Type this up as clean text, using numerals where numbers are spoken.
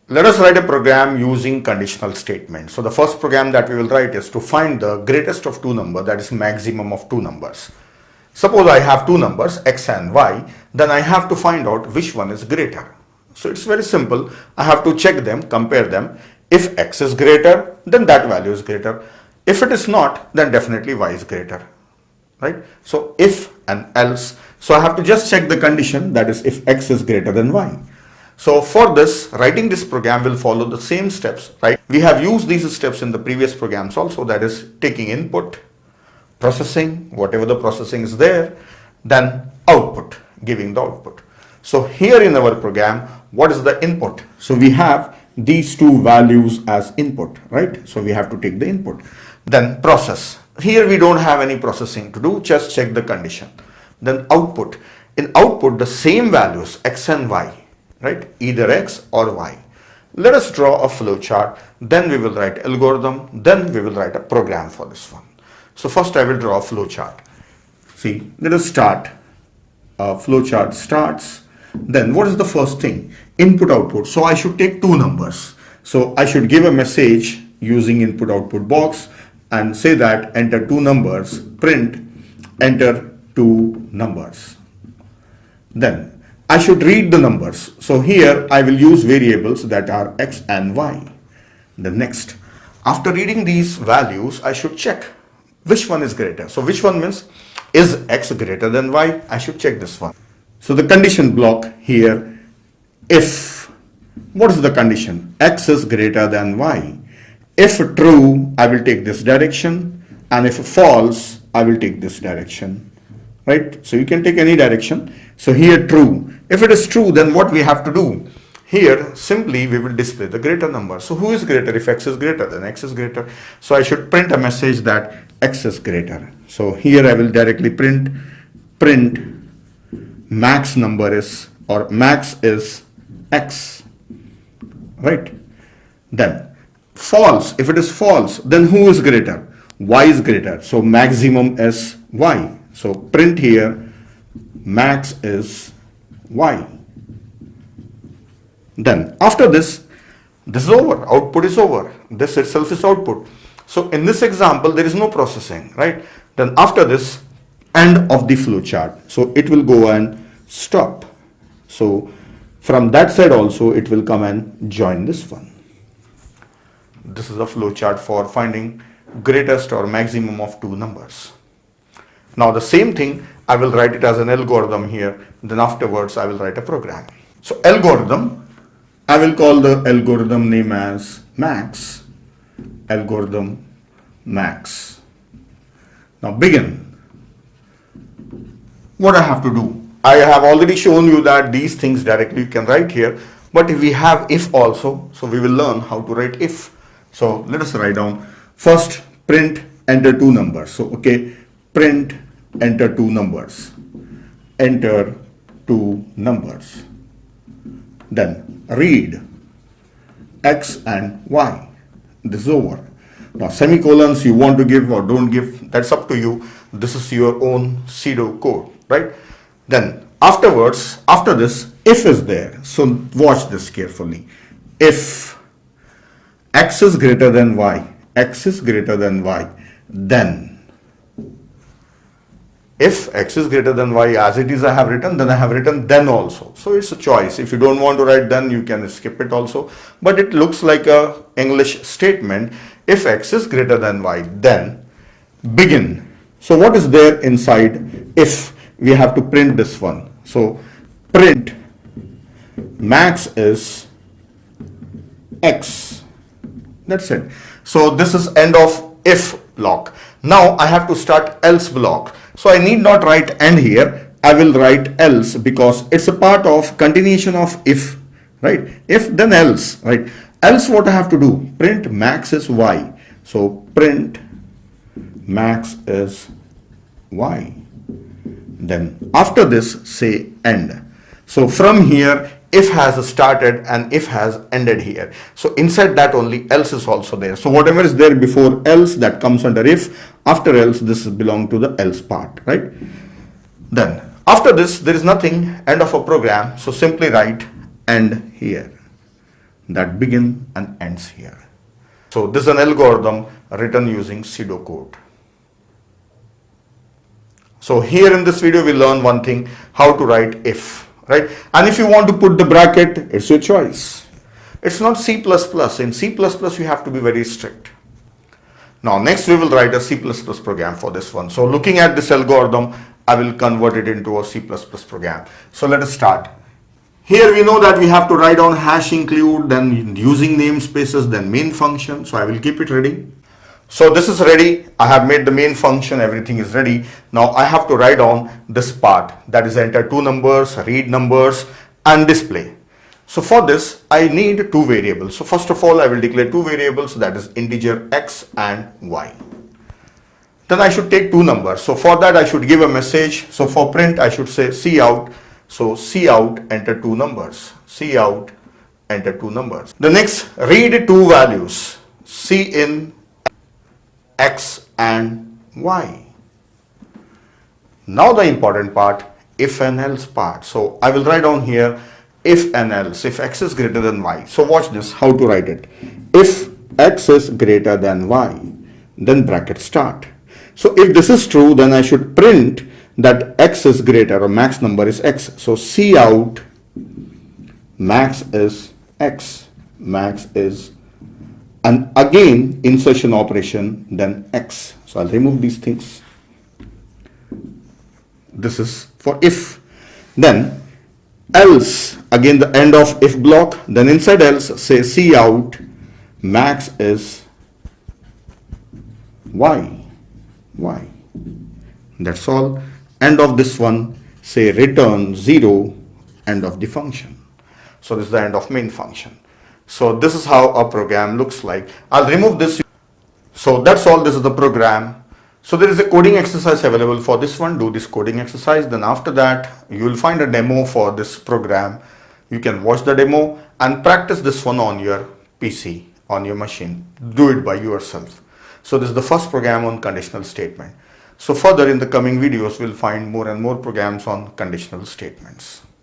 Let us write a program using conditional statements. So the first program that we will write is to find the greatest of two numbers, that is maximum of two numbers. Suppose I have two numbers x and y, then I have to find out which one is greater. So it's very simple. I have to check them, compare them. If x is greater, then that value is greater. If it is not, then definitely y is greater. Right? So if and else. So I have to just check the condition, that is if x is greater than y. So for this, writing this program will follow the same steps, right? We have used these steps in the previous programs also, that is taking input, processing, whatever the processing is there, then output, giving the output. So here in our program, what is the input? So we have these two values as input, right? So we have to take the input. Then process. Here we don't have any processing to do, just check the condition. Then output. In output, the same values, x and y, right? Either x or y. Let us draw a flow chart, then we will write algorithm, then we will write a program for this one. So first I will draw a flow chart. See, let us start. Flow chart starts. Then what is the first thing? Input output. So I should take two numbers. So I should give a message using input output box and say that enter two numbers, print enter two numbers. Then I should read the numbers. So here I will use variables that are x and y. The next, after reading these values, I should check which one is greater. So which one means, is x greater than y? I should check this one. So the condition block here, if, what is the condition? X is greater than y. If true, I will take this direction, and if false, I will take this direction. Right? So you can take any direction. So here true. If it is true, then what we have to do? Here simply we will display the greater number. So who is greater? If x is greater, then x is greater. So I should print a message that x is greater. So here I will directly print max number is, or max is x. Right? Then false. If it is false, then who is greater? Y is greater. So maximum is y. So print here max is y. Then after this is over, output is over. This itself is output. So in this example, there is no processing, right? Then after this, end of the flow chart. So it will go and stop. So from that side also, it will come and join this one. This is a flow chart for finding greatest or maximum of two numbers. Now the same thing, I will write it as an algorithm here. Then afterwards, I will write a program. So algorithm, I will call the algorithm name as max. Algorithm max. Now begin. What I have to do? I have already shown you that these things directly you can write here. But if we have if also, so we will learn how to write if. So let us write down. First, print enter two numbers. So okay, print enter two numbers. Enter two numbers. Then read x and y. This is over. Now semicolons you want to give or don't give, that's up to you. This is your own pseudo code, right? Then afterwards, after this, if is there. So watch this carefully. If x is greater than y, x is greater than y, then if x is greater than y as it is I have written, then I have written then also. So it's a choice. If you don't want to write then, you can skip it also. But it looks like a English statement. If x is greater than y, then begin. So what is there inside if? We have to print this one. So print max is x. That's it. So this is end of if block. Now I have to start else block. So I need not write end here. I will write else because it's a part of continuation of if, right? If then else, right? Else what I have to do? Print max is y. So print max is y. Then after this say end. So from here if has started and if has ended here. So inside that only else is also there. So whatever is there before else, that comes under if. After else, this belongs to the else part, right? Then after this there is nothing, end of a program. So simply write end here. that begin and ends here. So this is an algorithm written using pseudocode. So here in this video we learn one thing, how to write if, right? And if you want to put the bracket, it's your choice. It's not C++. In C++ you have to be very strict. Now next we will write a C++ program for this one. So looking at this algorithm, I will convert it into a C++ program. So let us start. Here we know that we have to write down hash include, then using namespaces, then main function. So I will keep it ready. So this is ready. I have made the main function. Everything is ready. Now I have to write down this part, that is enter two numbers, read numbers and display. So for this I need two variables. So first of all I will declare two variables, that is integer x and y. Then I should take two numbers. So for that I should give a message. So for print I should say cout. So cout, enter two numbers. Cout, enter two numbers. The next, read two values, cin x and y. Now the important part, if and else part. So I will write down here if and else, if x is greater than y. So watch this, how to write it. If x is greater than y, then bracket start. So if this is true, then I should print that x is greater, or max number is x. So cout max is x, max is, and again insertion operation, then x. So I'll remove these things. This is for if. Then else, again the end of if block, then inside else say cout max is y. That's all. End of this one, say return 0, end of the function. So this is the end of main function. So this is how a program looks like. I'll remove this. So that's all. This is the program. So there is a coding exercise available for this one. Do this coding exercise. Then after that, you will find a demo for this program. You can watch the demo and practice this one on your PC, on your machine. Do it by yourself. So this is the first program on conditional statement. So further in the coming videos, we'll find more and more programs on conditional statements.